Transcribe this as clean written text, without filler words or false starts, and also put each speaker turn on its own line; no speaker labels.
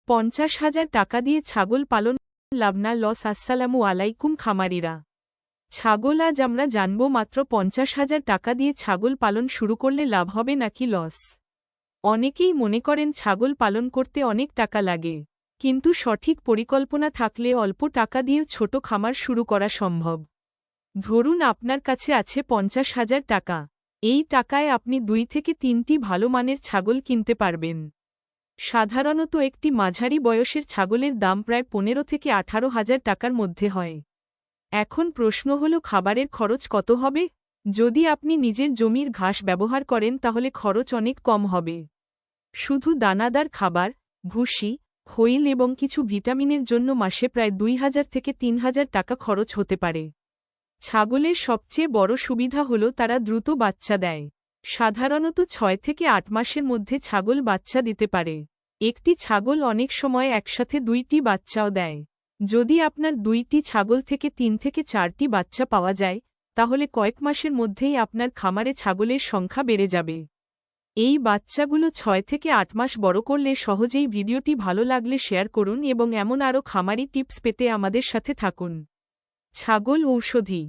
50,000 টাকা দিয়ে ছাগল পালন লাভ না লস? আসসালামু আলাইকুম খামারিরা। ছাগল আজ আমরা জানব মাত্র 50,000 টাকা দিয়ে ছাগল পালন শুরু করলে লাভ হবে নাকি লস। অনেকেই মনে করেন ছাগল পালন করতে অনেক টাকা লাগে, কিন্তু সঠিক পরিকল্পনা থাকলে অল্প টাকা দিয়েও ছোট খামার শুরু করা সম্ভব। ধরুন আপনার কাছে আছে 50,000 টাকা। এই টাকায় আপনি 2 থেকে 3টি ভালো মানের ছাগল কিনতে পারবেন। সাধারণত একটি মাঝারি বয়সের ছাগলের দাম প্রায় 15 থেকে 18,000 টাকার মধ্যে হয়। এখন প্রশ্ন হল, খাবারের খরচ কত হবে? যদি আপনি নিজের জমির ঘাস ব্যবহার করেন তাহলে খরচ অনেক কম হবে। শুধু দানাদার খাবার, ভুসি, খৈল এবং কিছু ভিটামিনের জন্য মাসে প্রায় 2,000 থেকে 3,000 টাকা খরচ হতে পারে। ছাগলের সবচেয়ে বড় সুবিধা হল তারা দ্রুত বাচ্চা দেয়। সাধারণত 6 থেকে 8 মাসের মধ্যে ছাগল বাচ্চা দিতে পারে। একটি ছাগল অনেক সময় একসাথে 2টি বাচ্চাও দেয়। যদি আপনার 2টি ছাগল থেকে 3 থেকে 4টি বাচ্চা পাওয়া যায়, তাহলে কয়েক মাসের মধ্যেই আপনার খামারে ছাগলের সংখ্যা বেড়ে যাবে। এই বাচ্চাগুলো 6 থেকে 8 মাস বড় করলে সহজেই। ভিডিওটি ভালো লাগলে শেয়ার করুন এবং এমন আরও খামারি টিপস পেতে আমাদের সাথে থাকুন। ছাগল ঔষধি।